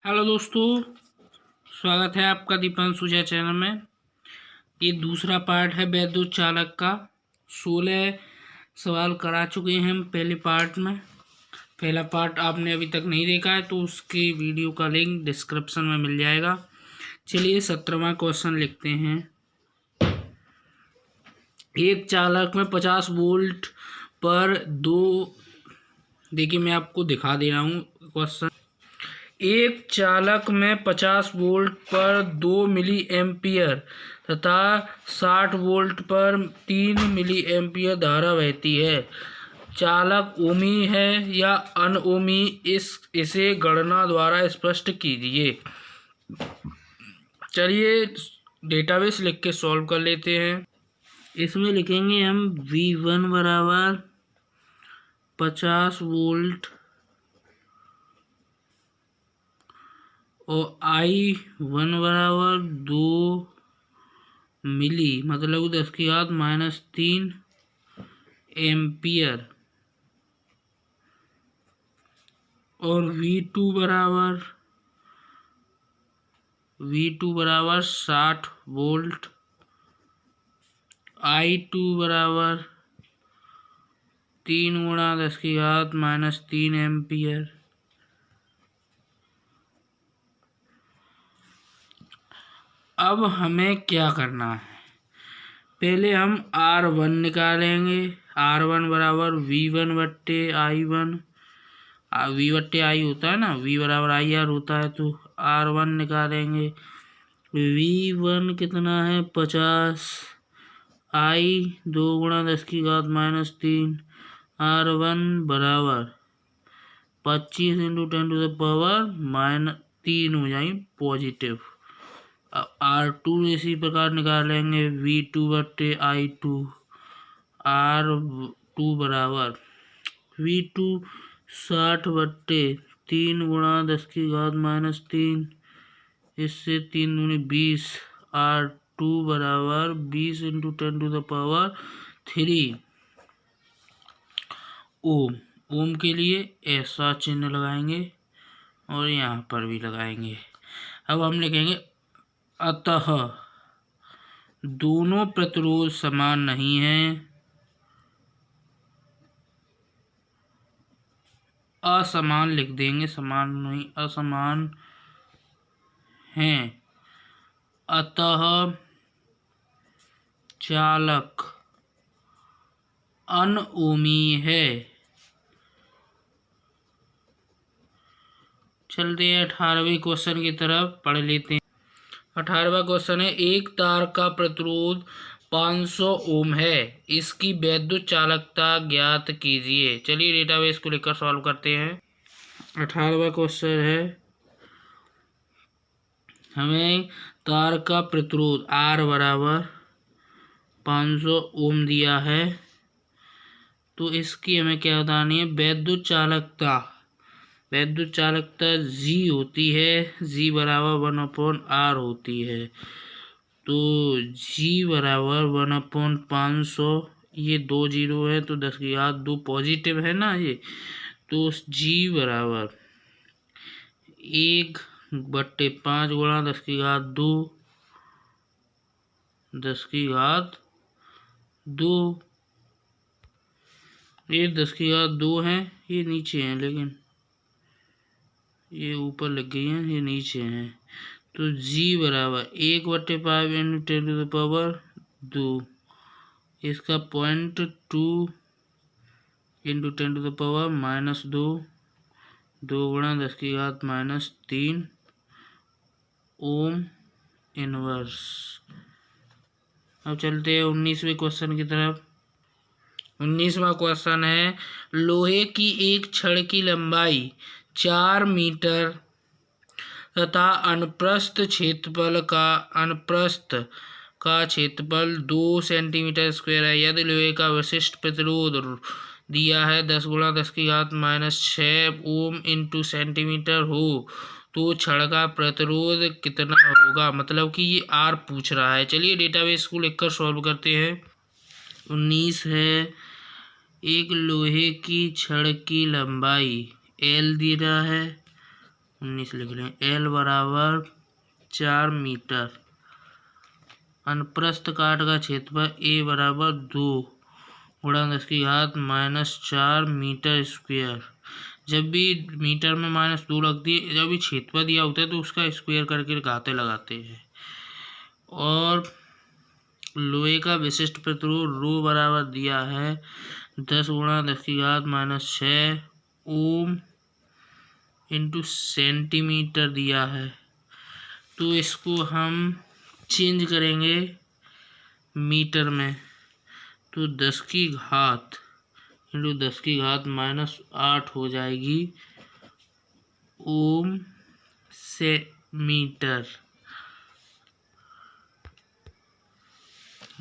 Hello दोस्तों, स्वागत है आपका दीपांशुजा चैनल में। ये दूसरा पार्ट है वैद्युत चालक का। 16 सवाल करा चुके हैं हम पहले पार्ट में। पहला पार्ट आपने अभी तक नहीं देखा है तो उसकी वीडियो का लिंक डिस्क्रिप्शन में मिल जाएगा। चलिए 17वां क्वेश्चन लिखते हैं। एक चालक में 50 वोल्ट पर देखिए मैं आपको दिखा दे रहा हूँ क्वेश्चन। एक चालक में 50 वोल्ट पर 2 मिली एम्पियर तथा 60 वोल्ट पर 3 मिली एम्पियर धारा बहती है। चालक ओमी है या अनओमी, इसे गणना द्वारा स्पष्ट कीजिए। चलिए डेटाबेस लिख के सॉल्व कर लेते हैं। इसमें लिखेंगे हम V1 बराबर 50 वोल्ट और I1 बराबर 2 मिली, मतलब 10⁻³ एम्पियर, और V2 बराबर 60 वोल्ट, I2 बराबर 3 × 10⁻³ एम्पियर। अब हमें क्या करना है, पहले हम R1 निकालेंगे। R1 बराबर V1/I1, V/I होता है ना, V बराबर IR होता है, तो R1 निकालेंगे। V1 कितना है 50, I 2 × 10⁻³ R1 बराबर 25 × 10⁻³ हो जाएंगे पॉजिटिव। अब R2 इसी प्रकार निकालेंगे। V2/I2, R2 बराबर V2 60/3 × 10⁻³, इससे 3 दूनी 20, R2 बराबर 20 × 10⁻³ ओम। ओम के लिए ऐसा चिन्ह लगाएंगे और यहाँ पर भी लगाएंगे। अब हम लिखेंगे अतः दोनों प्रतिरोध समान नहीं हैं, असमान लिख देंगे, समान नहीं असमान हैं। अतः चालक अनओमी है। चलते हैं 18वें क्वेश्चन की तरफ, पढ़ लेते हैं। 18वां क्वेश्चन है, एक तार का प्रतिरोध 500 ओम है, इसकी वैद्युत चालकता ज्ञात कीजिए। चलिए डेटाबेस को लेकर सॉल्व करते हैं। 18वां क्वेश्चन है, हमें तार का प्रतिरोध R बराबर 500 ओम दिया है, तो इसकी हमें क्या बतानी है, वैद्युत चालकता। वैद्युत चालकता G होती है, G बराबर 1/R होती है, तो G बराबर 1/500। ये 2 0 है तो 10⁻² पॉजिटिव है ना ये, तो G बराबर 1/5 × 10⁻²। ये 10⁻² है, ये नीचे है, लेकिन ये ऊपर लग गई हैं, ये नीचे हैं, तो G बराबर 1/5 × 10⁻², इसका 0.2 × 10⁻², 2 × 10⁻³ ओम इनवर्स। अब चलते हैं 19वें क्वेश्चन की तरफ। 19वां क्वेश्चन है, लोहे की एक छड़ की लंबाई 4 मीटर तथा अनुप्रस्थ का क्षेत्रफल 2 सेंटीमीटर² है। यदि लोहे का विशिष्ट प्रतिरोध दिया है 10 × 10⁻6 ओम × सेंटीमीटर हो, तो छड़ का प्रतिरोध कितना होगा, मतलब कि ये R पूछ रहा है। चलिए डेटाबेस को लिखकर सॉल्व करते हैं। 19 है, एक लोहे की छड़ की लंबाई L दी रहा है 19 लिख लें। L बराबर 4 मीटर। अनुप्रस्थ काट का क्षेत्रफल A बराबर 2 गुणा 10⁻⁻4 मीटर स्क्वायर। जब भी मीटर में -2 रख दिए, जब भी क्षेत्रफल दिया होता है तो उसका स्क्वायर करके घाते लगाते हैं। और लोहे का विशिष्ट प्रतिरोध रो बराबर दिया है 10 गुणा 10⁻⁻6 ओम इंटू सेंटीमीटर दिया है। तो इसको हम चेंज करेंगे मीटर में, तो 10 की घात इंटू 10 की घात -8 हो जाएगी ओम से मीटर।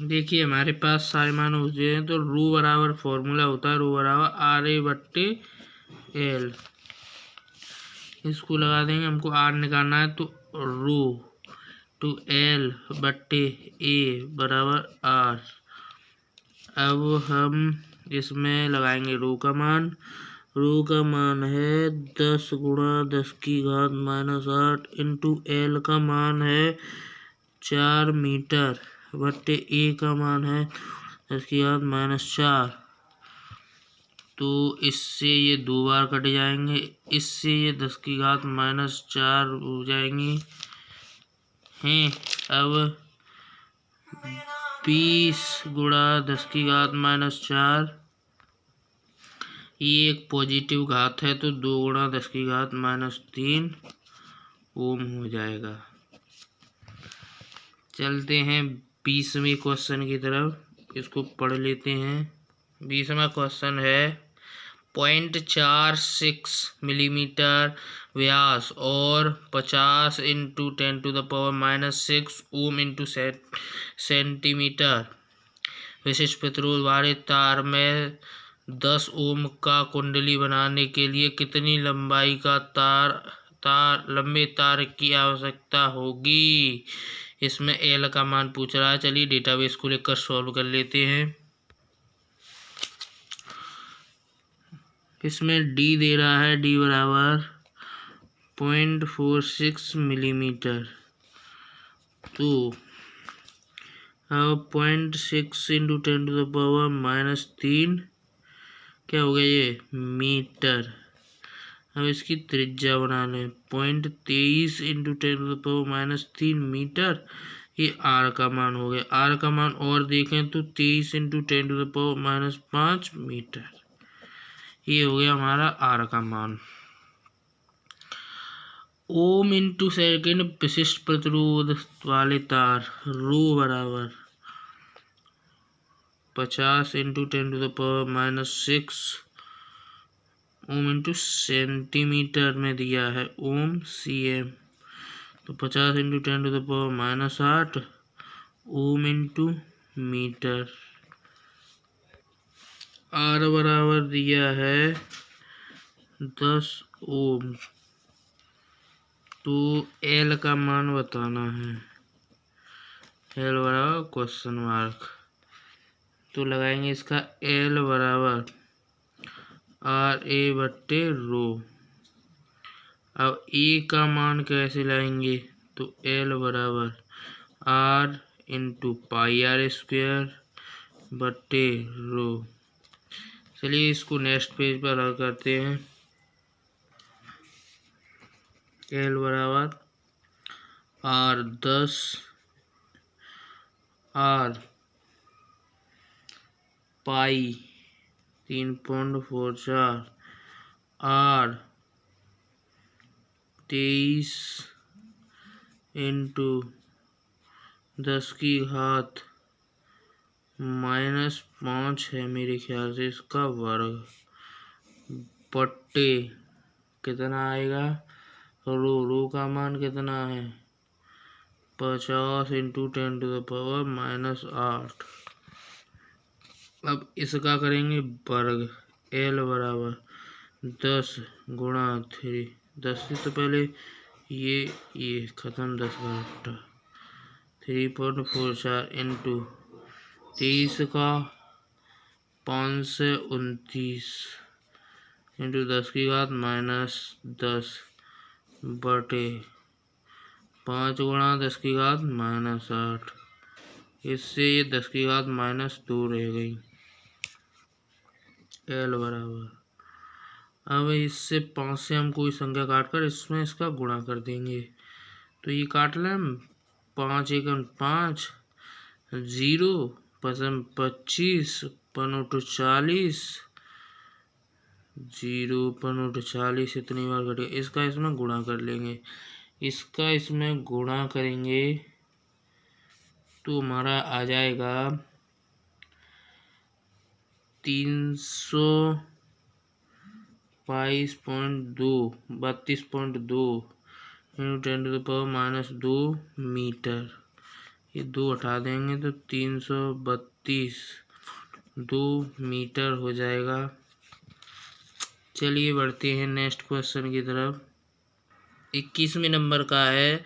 देखिए हमारे पास सारे मान हो गए हैं। तो रो बराबर फॉर्मूला होता है रो बराबर RA/L। इसको लगा देंगे, हमको R निकालना है तो रो टू L/A बराबर R। अब हम इसमें लगाएंगे रो का मान। रो का मान है 10 गुणा 10 की घात -8 इंटू L का मान है 4 मीटर बट्टे A का मान है 10 की घात -4। तो इससे ये 2 बार कट जाएंगे, इससे ये 10 की घात -4 हो जाएंगी हैं। अब 20 गुणा 10 की घात -4, ये एक पॉजिटिव घात है तो 2 गुणा 10 की घात -3 ओम हो जाएगा। चलते हैं 20वें क्वेश्चन की तरफ, इसको पढ़ लेते हैं। 20वां क्वेश्चन है 0.46 मिलीमीटर व्यास और 50 × 10⁻⁻6 ओम इंटू सेंटीमीटर विशिष्ट प्रतिरोध वाले तार में 10 ओम का कुंडली बनाने के लिए कितनी लंबाई का लंबे तार की आवश्यकता होगी। इसमें L का मान पूछ रहा है। चलिए डेटाबेस को लेकर सॉल्व कर लेते हैं। इसमें D दे रहा है, D बराबर 0.46 मिलीमीटर। तो अब 0.6 × 10⁻⁻3 क्या हो गया ये मीटर। अब इसकी त्रिज्या बना लें 0.23 × 10⁻³ मीटर। ये R का मान हो गया। R का मान और देखें तो 23 × 10⁻5 मीटर। ये हो गया हमारा R का मान। ओम इंटू सेकेंड विशिष्ट प्रतिरोध वाले तार रो बराबर 50 × 10⁻⁻6 ओम इंटू सेंटीमीटर में दिया है ओम cm। तो 50 × 10⁻⁸ ओम इंटू मीटर। R बराबर दिया है 10 ओम। तो L का मान बताना है। L बराबर क्वेश्चन मार्क। तो लगाएंगे इसका L बराबर RA/रो। अब A का मान कैसे लाएंगे, तो L बराबर R × πr²/रो। चलिए इसको नेक्स्ट पेज पर हल करते हैं। L बराबर R10 R पाई 3.44 R 23 × 10 की घात -5 है मेरे ख्याल से इसका वर्ग बट्टे कितना आएगा रो का मान कितना है 50 × 10⁻⁻8। अब इसका करेंगे वर्ग। L बराबर 10 गुणा 3 10 से तो पहले ये खत्म 10 का घटा 3.44 इंटू 23 का 529 इंटू 10 की घात -10 बटे 5 गुणा 10 की घात -8। इससे ये 10 की घात -2 रह गई। L बराबर, अब इससे 5 से हम कोई संख्या काट कर इसमें इसका गुणा कर देंगे। तो ये काट लें हम, 5 एकम 5, 0 पचम 25, पनोट 40, 0 पनोट 40 इतनी बार कटेगा। इसका इसमें गुणा कर लेंगे। इसका इसमें गुणा करेंगे तो हमारा आ जाएगा 322.2 32.2 × 10⁻² मीटर। ये 2 हटा देंगे तो 332.2 मीटर हो जाएगा। चलिए बढ़ते हैं नेक्स्ट क्वेश्चन की तरफ। 21वें नंबर का है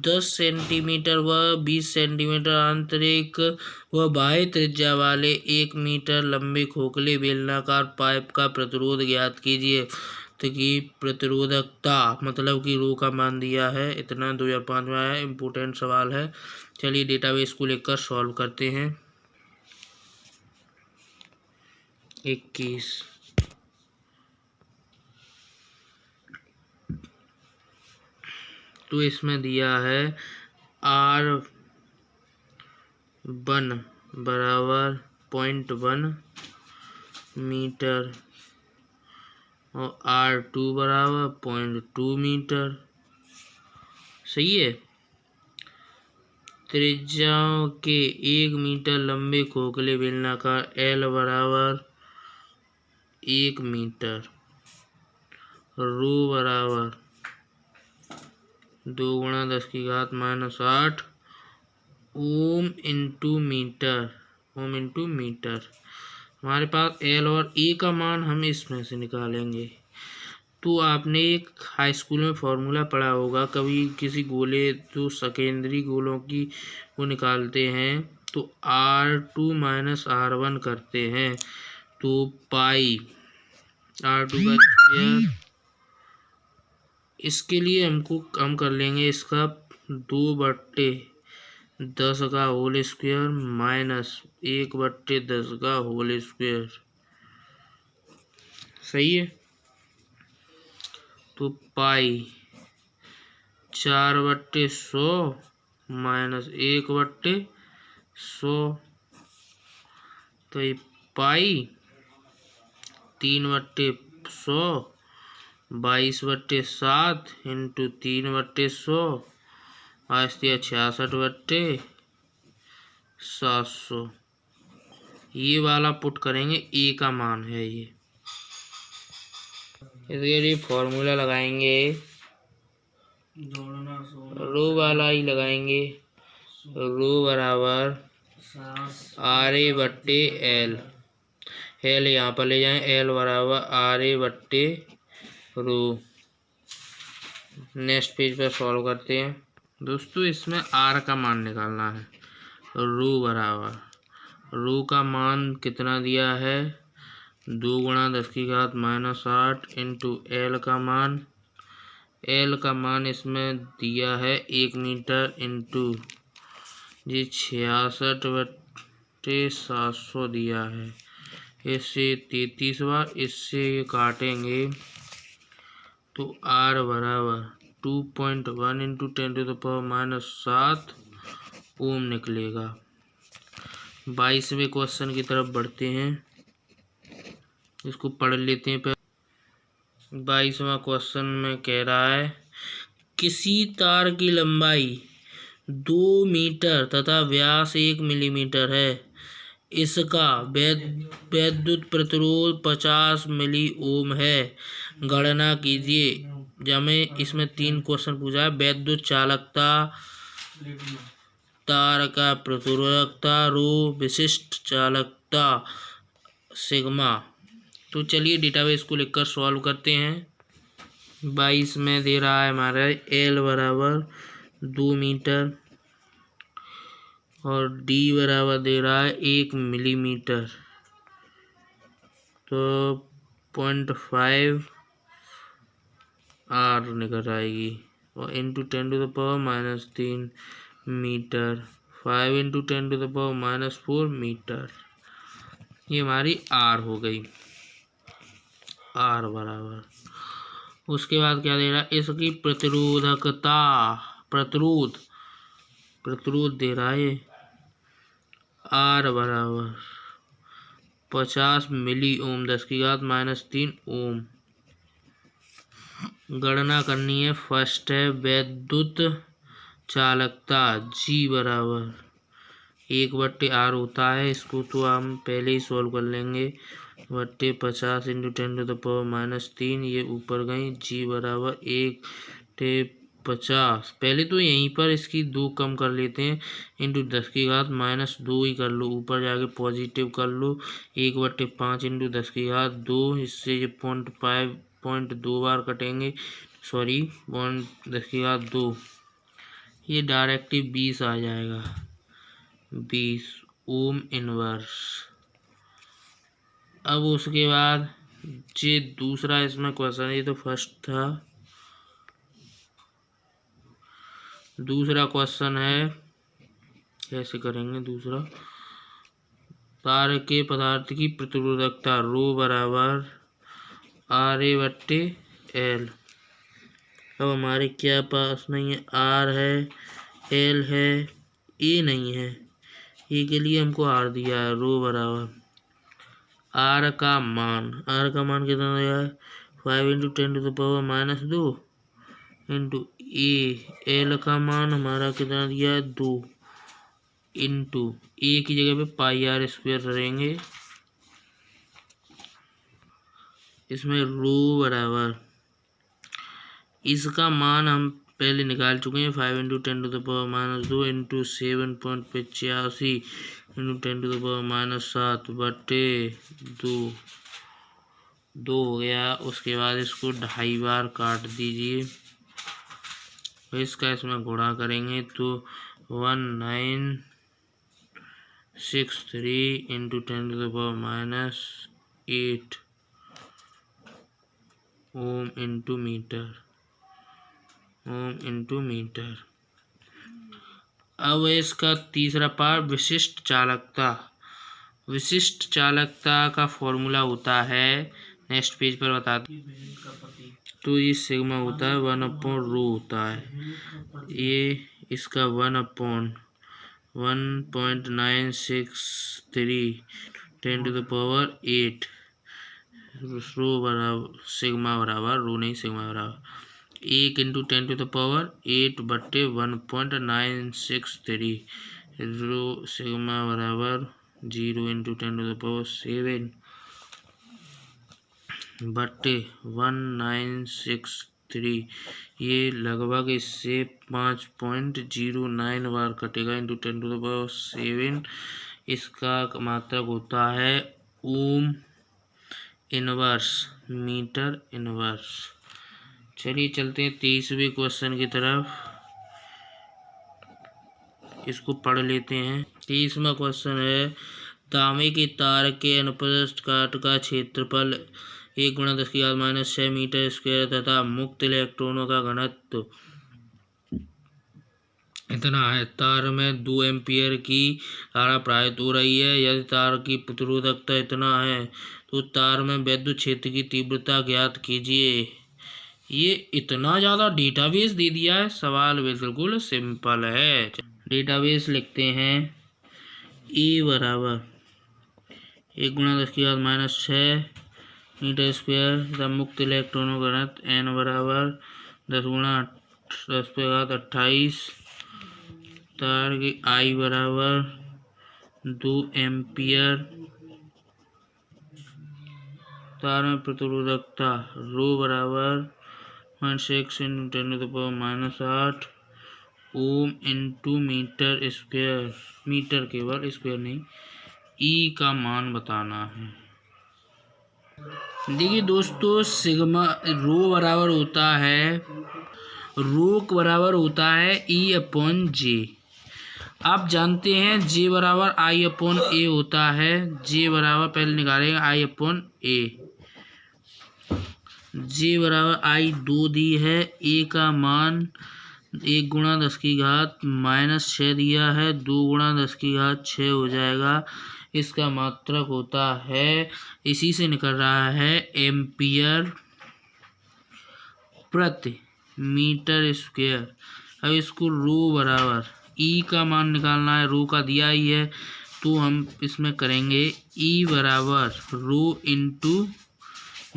10 सेंटीमीटर व 20 सेंटीमीटर आंतरिक व बाह्य त्रिज्या वाले 1 मीटर लंबे खोखले बेलनाकार पाइप का प्रतिरोध ज्ञात कीजिए। तो कि प्रतिरोधकता मतलब कि रो का मान दिया है इतना, 2005 में आया, इम्पोर्टेंट सवाल है। चलिए डेटाबेस को लेकर सॉल्व करते हैं। 21 तो इसमें दिया है R1 बराबर 0.1 मीटर और R2 बराबर 0.2 मीटर। सही है। त्रिज्याओं के 1 मीटर लंबे खोखले बेलनाकार L बराबर 1 मीटर, रो बराबर 2 गुणा 10 की घात -8 ओम इंटू मीटर। हमारे पास L और A का मान हम इसमें से निकालेंगे। तो आपने एक हाई स्कूल में फॉर्मूला पढ़ा होगा, कभी किसी गोले जो सेकेंडरी गोलों की वो निकालते हैं तो R2 - R1 करते हैं तो पाई R2 का स्क्वायर। इसके लिए हम कर लेंगे इसका 2/10 का होल स्क्वायर -1/10 का होल स्क्वायर। सही है। तो पाई 4/100 -1/100। तो ये पाई 3/100 22/7 इंटू 3/100 आस्तिया 66/700। ये वाला पुट करेंगे, ए का मान है ये। इसके लिए फॉर्मूला लगाएंगे, रो वाला ही लगाएंगे। रो बराबर RA/L, एल यहाँ पर ले जाएं, L बराबर RA/रो। नेक्स्ट पेज पर सॉल्व करते हैं। दोस्तों इसमें R का मान निकालना है। रो बराबर, रो का मान कितना दिया है 2 गुणा 10 की घात -8 इंटू L का मान इसमें दिया है 1 मीटर इंटू ये 66/700 दिया है। इससे 33 बार इससे ये काटेंगे तो R बराबर 2.1 इंटू 10⁻⁷ ओम निकलेगा। 22वें क्वेश्चन की तरफ बढ़ते हैं, इसको पढ़ लेते हैं। 22वां क्वेश्चन में कह रहा है किसी तार की लंबाई 2 मीटर तथा व्यास 1 मिलीमीटर है, इसका वैद्युत प्रतिरोध 50 मिली ओम है, गणना कीजिए। हमें इसमें 3 क्वेश्चन पूछा है। वैद्युत चालकता, तार का प्रतिरोधकता, रो विशिष्ट चालकता सिग्मा। तो चलिए डेटाबेस को लिखकर सॉल्व करते हैं। 22 में दे रहा है हमारा L बराबर 2 मीटर और D बराबर दे रहा है 1 मिलीमीटर। तो 0.5 आर निकल आएगी, और इंटू 10⁻³ मीटर, 5 इंटू 10⁻⁴ मीटर। ये हमारी आर हो गई, आर बराबर। उसके बाद क्या दे रहा है, इसकी प्रतिरोधकता, प्रतिरोध दे रहा है, आर बराबर 50 मिली ओम 10⁻³ ओम। गणना करनी है, फर्स्ट है वैद्युत चालकता जी बराबर 1/R होता है, इसको तो हम पहले ही सॉल्व कर लेंगे, बट्टे 50 इंटू 10⁻⁻3, ये ऊपर गई, जी बराबर 1/50। पहले तो यहीं पर इसकी 2 कम कर लेते हैं, इंटू 10⁻² ही कर लो, ऊपर जाके पॉजिटिव कर लो, 1/5 इंटू 10⁻², इससे ये 0.2 बार कटेंगे, सॉरी 10⁻², ये डायरेक्ट 20 आ जाएगा, 20 ओम इनवर्स। अब उसके बाद ये दूसरा इसमें क्वेश्चन, ये तो फर्स्ट था, दूसरा क्वेश्चन है, कैसे करेंगे दूसरा, तार के पदार्थ की प्रतिरोधकता रो बराबर RA/L। अब हमारे क्या पास नहीं है, आर है, एल है, ए नहीं है, ए के लिए हमको आर दिया है, रो बराबर आर का मान कितना दिया है, 5 इंटू 10⁻⁻² इंटू ए, एल का मान हमारा कितना दिया है, 2 इंटू ए की जगह पे πr² रहेंगे, इसमें रो बराबर, इसका मान हम पहले निकाल चुके हैं, 5 इंटू 10⁻² इंटू 7.85 इंटू 10⁻7 बटे 2 हो गया। उसके बाद इसको 2.5 बार काट दीजिए, इसका इसमें गुणा करेंगे तो 1963 इंटू 10⁻8 ओम इंटू मीटर। अब इसका तीसरा पार्ट विशिष्ट चालकता का फॉर्मूला होता है, नेक्स्ट पेज पर बताते, तो ये सिग्मा होता है 1/ρ होता है, ये इसका 1/1963 10⁸ रो बराबर सिग्मा बराबर, रो नहीं सिग्मा बराबर 1 इंटू 10⁸ बट्टे 1.963, रो सिग्मा बराबर 0 इंटू 10⁷ बट्टे 1963, ये लगभग इससे 5.09 बार कटेगा, इंटू 10⁷। इसका मात्रक होता है ओम इनवर्स, मीटर इनवर्स। चलिए चलते हैं 23वें क्वेश्चन की तरफ, इसको पढ़ लेते हैं। 23वां क्वेश्चन है, तांबे के तार के अनुप्रस्थ काट का क्षेत्रफल 1 × 10⁻⁶ मीटर स्क्वायर तथा मुक्त इलेक्ट्रॉनों का घनत्व इतना है। तार में 2 एम्पीयर की धारा प्रवाहित हो रही है। यदि तार की प्रतिरोधकता इतना है तो तार में विद्युत क्षेत्र की तीव्रता ज्ञात कीजिए। ये इतना ज़्यादा डेटाबेस दे दिया है, सवाल बिल्कुल सिंपल है। डेटाबेस लिखते हैं, E बराबर 1 × 10⁻⁶ मीटर स्क्वायर तथा मुक्त इलेक्ट्रॉनों का घनत्व N बराबर 10 × 10⁻28। तार की I बराबर 2 एम्पियर। तार में प्रतिरोधकता रो बराबर 0.6 × 10⁻⁸ ohm into metre square, metre केवल, स्क्वायर नहीं। ई का मान बताना है। देखिए दोस्तों, सिग्मा रो बराबर होता है E/J। आप जानते हैं J बराबर I/A होता है। J बराबर पहले निकालेंगे I/A। जे बराबर आई 2 दी है, ए का मान 1 गुणा 10 की घात -6 दिया है, 2 गुणा 10 की घात 6 हो जाएगा। इसका मात्रक होता है, इसी से निकल रहा है एम्पियर प्रति मीटर स्क्वायर। अब इसको रो बराबर ई का मान निकालना है, रो का दिया ही है तो हम इसमें करेंगे ई बराबर रो इंटू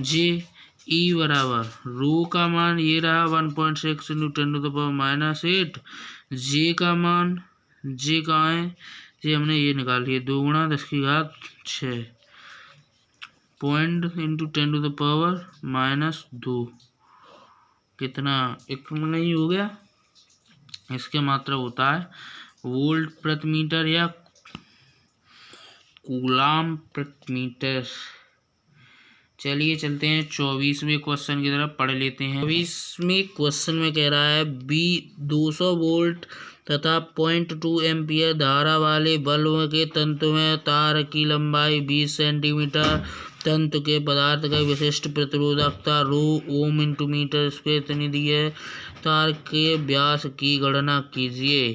जे। ई बराबर रो का मान ये रहा 1.6 इंटू 10⁻⁻8। जे का मान, जे कहाँ है, ये हमने ये निकाल लिया 2 गुणा 10 की घात 6 पॉइंट इंटू 10⁻⁻2 कितना 1 नहीं हो गया। इसके मात्रक होता है वोल्ट प्रति मीटर या कूलाम प्रति मीटर। चलिए चलते हैं 24वें क्वेश्चन की तरफ, पढ़ लेते हैं। 24वें क्वेश्चन में कह रहा है बी 200 वोल्ट तथा 0.2 एम्पियर धारा वाले बल्ब के तंतु में तार की लंबाई 20 सेंटीमीटर, तंतु के पदार्थ का विशिष्ट प्रतिरोधकता रो ओम इंटू मीटर स्क्वायर इतनी दी है। तार के व्यास की गणना कीजिए।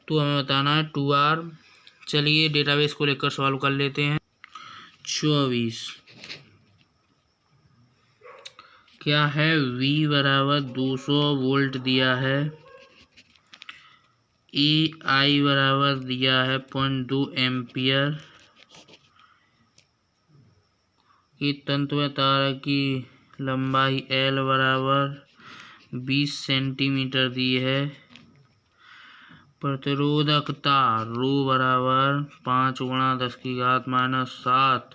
तो हमें बताना है 2R। चलिए डेटाबेस को लेकर सॉल्व कर लेते हैं। 24 क्या है, V बराबर 200 वोल्ट दिया है, ए आई बराबर दिया है 0.2 एम्पियर की तंतु में तार की लंबाई L बराबर 20 सेंटीमीटर दी है। प्रतिरोधकता रो बराबर 5 गुणा 10 की घात -7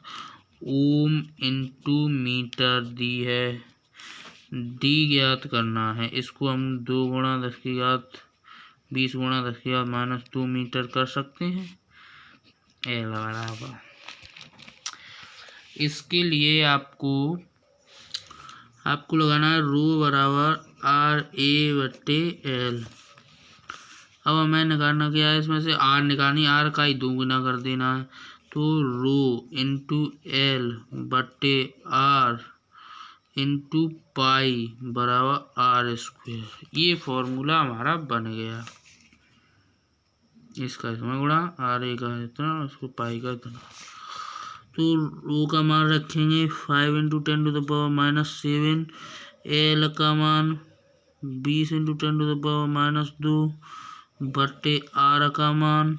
ओम इंटू मीटर दी है। डी ज्ञात करना है, इसको हम 2 गुणा 10 की घात 20 गुणा 10 की घात -2 मीटर कर सकते हैं। एल बराबर, इसके लिए आपको लगाना है रो बराबर RA/L। अब हमें निकालना क्या है, इसमें से R निकालनी, R का ही 2 गुना कर देना है, तो rho into L/R into pi बराबर R²। ये फॉर्मूला हमारा बन गया। इसका इसमें गुणा, RA का इतना, उसको पाई का इतना। तो रो का मान रखेंगे 5 इंटू 10⁻⁻7, L का मान 20 इंटू 10⁻⁻2 बटे R का मान,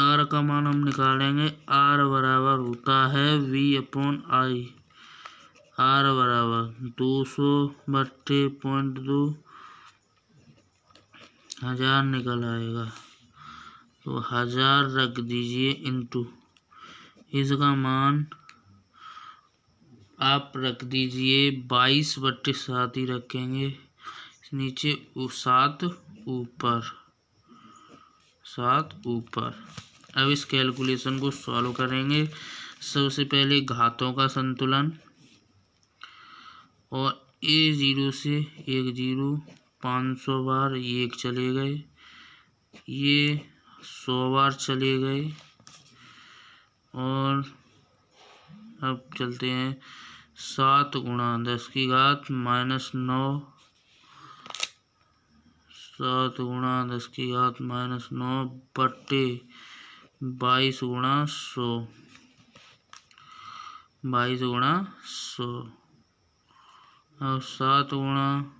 R का मान हम निकालेंगे। R बराबर होता है V/I। R बराबर 200 बटे 0.2 1000 निकल आएगा, तो 1000 रख दीजिए इंटू इसका मान आप रख दीजिए 22/7 ही रखेंगे, नीचे 7 ऊपर। अब इस कैलकुलेशन को सॉल्व करेंगे। सबसे पहले घातों का संतुलन, और A0 से 1 0 500 बार ये 1 चले गए, ये 100 बार चले गए। और अब चलते हैं 7 गुणा 10 की घात -9, 7 गुणा 10 की घात -9 बटे 22 गुणा 100, 22 गुणा 100। अब 7 गुणा,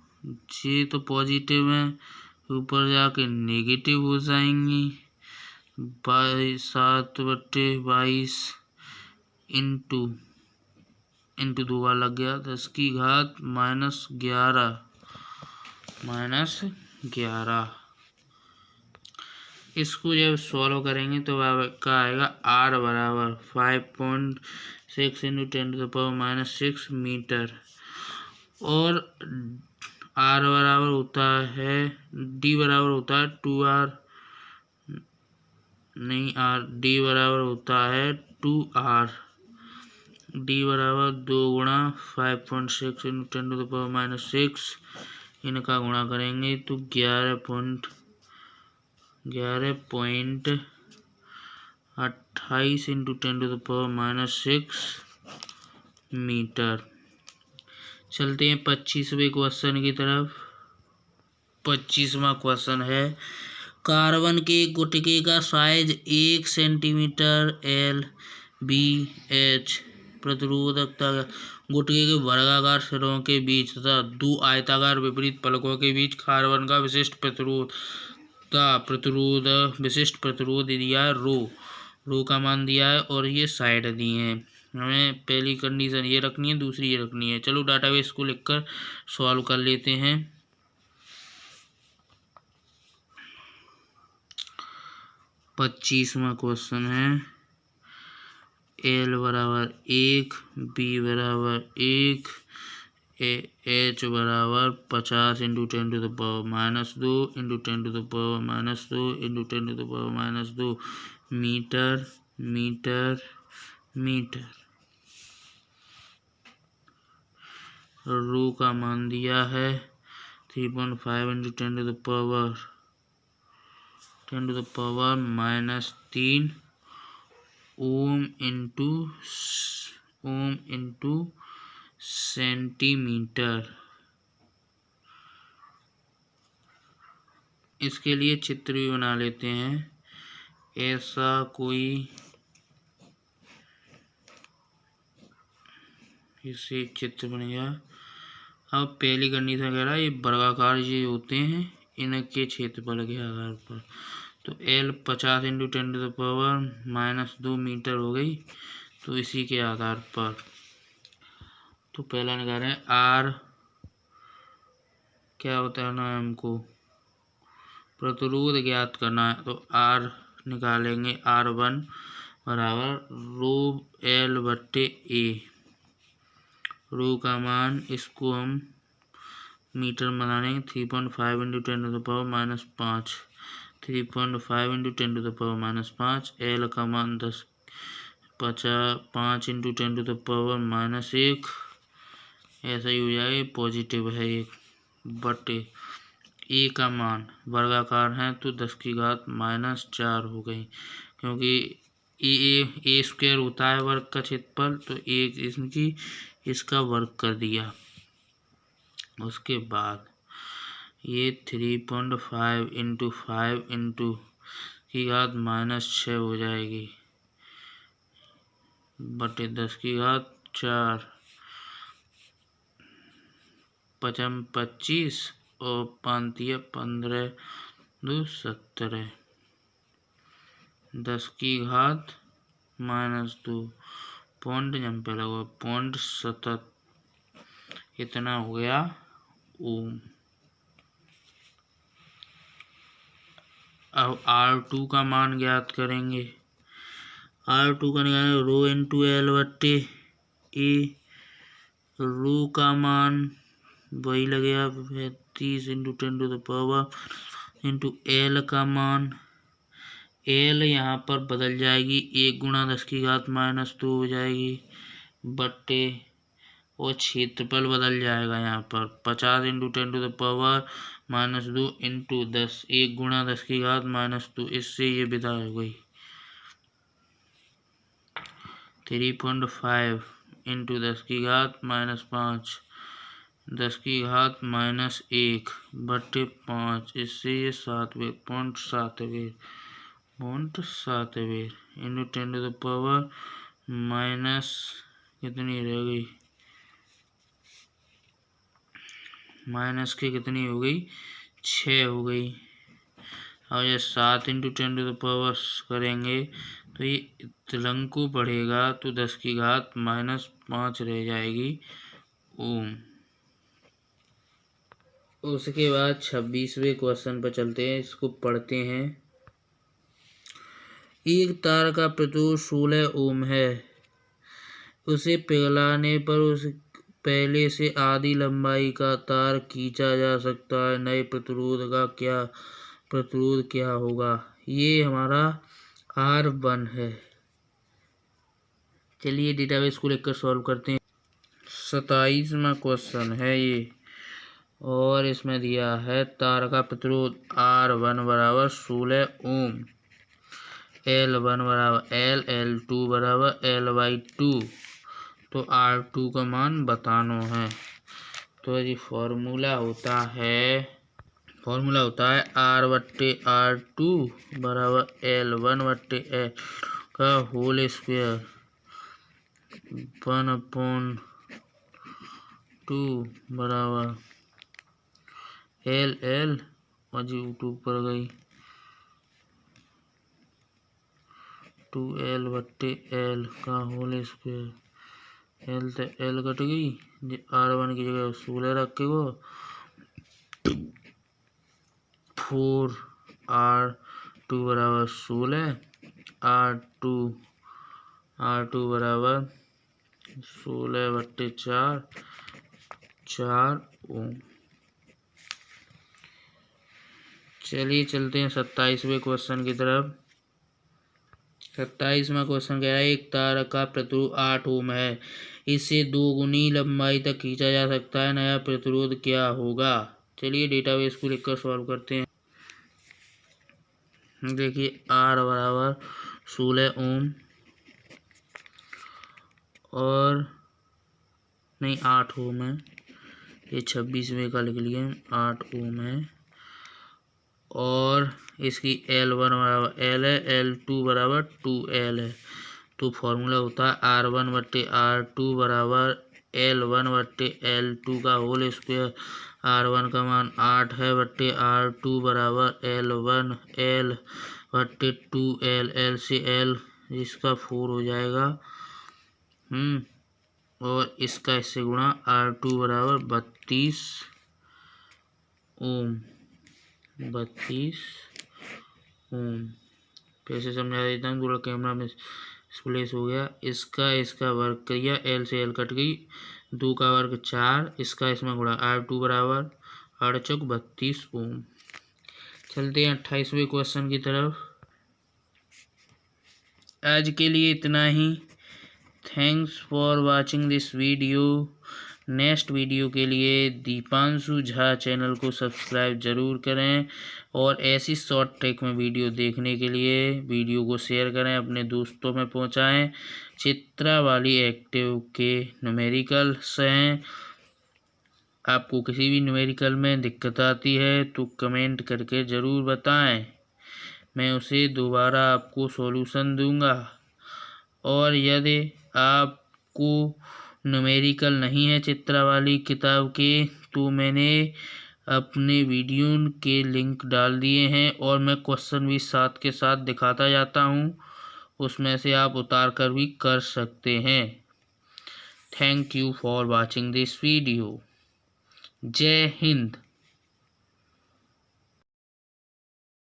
ये तो पॉजिटिव है, ऊपर जाके नेगेटिव हो जाएंगी। 7/22 इंटू 2 बार लग गया, 10 की घात -11। इसको जब सॉल्व करेंगे तो क्या आएगा, R बराबर 5.6 इंटू 10⁻⁻6 मीटर, और R बराबर होता है, D बराबर होता है 2R, नहीं D बराबर होता है 2R। D बराबर 2 गुणा 5.6 इंटू 10⁻⁻6, इनका गुणा करेंगे तो 11.28 इंटू 10⁻⁻6 मीटर। चलते हैं 25वें क्वेश्चन की तरफ। 25वां क्वेश्चन है कार्बन के गुटके का size 1 centimetre L B H प्रतिरोधकता गुटके के वर्गाकार सिरों के बीच तथा दो आयताकार विपरीत पलकों के बीच कार्बन का विशिष्ट प्रतिरोध दिया है रो का मान दिया है और ये साइड दी है। हमें पहली कंडीशन ये रखनी है, दूसरी ये रखनी है। चलो डाटाबेस को लिखकर सॉल्व कर लेते हैं। 25वां क्वेश्चन है L बराबर 1 B बराबर 1 H बराबर 50 into 10⁻² into 10⁻² into 10⁻² meter meter meter. Rho का मान दिया है 3.5 इंटू 10⁻³ ओम इंटू सेंटीमीटर। इसके लिए चित्र भी बना लेते हैं। ऐसा कोई इसे चित्र बन गया। अब पहली कंडीशन कह रहा है ये वर्गाकार ये होते हैं इनके क्षेत्रफल के आधार पर। तो L 50 इंटू 10⁻² मीटर हो गई। तो इसी के आधार पर तो पहला निकाल रहे हैं R क्या होता है ना, हमको प्रतिरोध ज्ञात करना है। तो R निकालेंगे R1 बराबर रो L/A। रो का मान इसको हम मीटर बना लेंगे 3.5 इंटू 10⁻⁵ 3.5 इंटू 10⁻⁵। L का मान 5 इंटू 10⁻⁻1 ऐसा ही हो जाएगा, पॉजिटिव है एक बटे ए का मान वर्गाकार है तो 10⁻⁻4 हो गई, क्योंकि ए स्क्वायर होता है वर्ग का क्षेत्रफल, तो एक इसका वर्ग कर दिया। उसके बाद ये 3.5 इंटू 5 इंटू (−6) हो जाएगी बटे 10⁻⁴। 5 25 और 5 15 2 17 10⁻⁻² पॉइंट जम पे लगा 0.7 इतना हो गया ओम। अब R2 का मान ज्ञात करेंगे। R2 का निकालेंगे रो इंटू L/A। रो का मान वही लगेगा 30 इंटू 10⁻⁻⁴ इंटू L का मान L यहाँ पर बदल जाएगी 1 गुणा 10⁻⁻² हो जाएगी बटे और क्षेत्रफल बदल जाएगा यहाँ पर 50 इंटू 10⁻⁻² इंटू 10 1 गुणा 10⁻⁻²। इससे ये विदा हो गई 3.5 इंटू 10⁻⁻5 10⁻⁻1 बटे 5। इससे ये 0.7 इंटू 10⁻⁻ कितनी रह गई माइनस के कितनी हो गई 6 हो गई। और ये 7 इंटू 10⁻⁻ करेंगे तो ये तिलंग को बढ़ेगा तो 10⁻⁻5 रह जाएगी ओम। उसके बाद 26वें क्वेश्चन पर चलते हैं, इसको पढ़ते हैं। एक तार का प्रतिरोध 16 ओम है। उसे पिघलाने पर उस पहले से आधी लंबाई का तार खींचा जा सकता है। नए प्रतिरोध क्या होगा? ये हमारा R1 है। चलिए डेटाबेस को लेकर सॉल्व करते हैं। 27वां क्वेश्चन है ये, और इसमें दिया है तार का प्रतिरोध R1 बराबर 16 ओम, L1 बराबर L, L2 बराबर L/2, तो R2 का मान बताना है। तो जी फॉर्मूला होता है R/R2 बराबर L1/L का होल स्क्वायर 1/2 बराबर LL और जी 2 पर गई 2L/L का होल स्क्वायर। L से L कट गई, R1 की जगह 16 रखे को 4R2 बराबर 16 R2 बराबर 16/4 4 ओम। चलिए चलते हैं 27वें क्वेश्चन की तरफ। 27वां क्वेश्चन कह रहा है एक तार का प्रतिरोध 8 ओम है, इसे 2 गुनी लंबाई तक खींचा जा सकता है, नया प्रतिरोध क्या होगा। चलिए डेटाबेस को लिखकर सॉल्व करते हैं। देखिए R बराबर 16 ओम और नहीं 8 ओम है, ये 26वें का लिख लिए 8 ओम है और इसकी L1 बराबर L है, L2 बराबर 2L है। तो फॉर्मूला होता है R1/R2 बराबर L1/L2 का होल स्क्वायर। R1 का मान 8 है बट्टे R2 बराबर L1 L/2L, L से L इसका 4 हो जाएगा और इसका इससे गुणा R2 बराबर 32 ओम 32 ओम। फिर से समझा देता हूँ, थोड़ा कैमरा में स्प्लेस हो गया। इसका वर्ग किया, L से L कट गई, 2 का वर्ग 4, इसका इसमें गुणा R2 बराबर 8 चौक 32 ओम। चलते हैं 28वें क्वेश्चन की तरफ। आज के लिए इतना ही। Thanks for watching this video. Next video के लिए दीपांशु झा चैनल को सब्सक्राइब जरूर करें और ऐसी शॉर्ट ट्रिक में वीडियो देखने के लिए वीडियो को शेयर करें, अपने दोस्तों में पहुंचाएं। चित्रा वाली एक्टिव के न्यूमेरिकल्स हैं, आपको किसी भी न्यूमेरिकल में दिक्कत आती है तो कमेंट करके ज़रूर बताएं, मैं उसे दोबारा आपको सॉल्यूशन दूंगा। और यदि आपको न्यूमेरिकल नहीं है चित्रा वाली किताब के तो मैंने अपने वीडियो के लिंक डाल दिए हैं और मैं क्वेश्चन भी साथ के साथ दिखाता जाता हूँ, उसमें से आप उतार कर भी कर सकते हैं। Thank you for watching this video. जय हिंद।